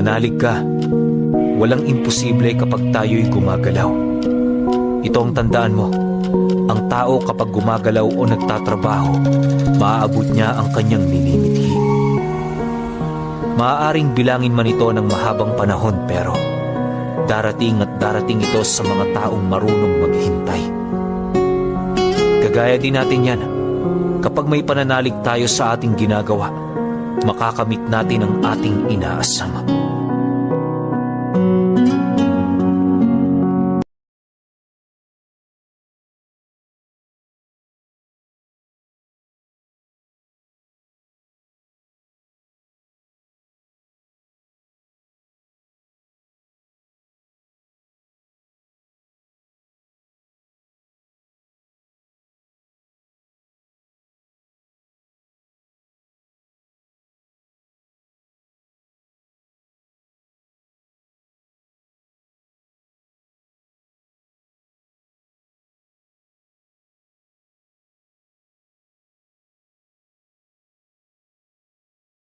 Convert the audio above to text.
Manalig ka. Walang imposible kapag tayo'y gumagalaw. Ito ang tandaan mo. Ang tao kapag gumagalaw o nagtatrabaho, maaabot niya ang kanyang minimithi. Maaaring bilangin man ito ng mahabang panahon, pero darating at darating ito sa mga taong marunong maghintay. Kagaya din natin yan. Kapag may pananalig tayo sa ating ginagawa, makakamit natin ang ating inaasam.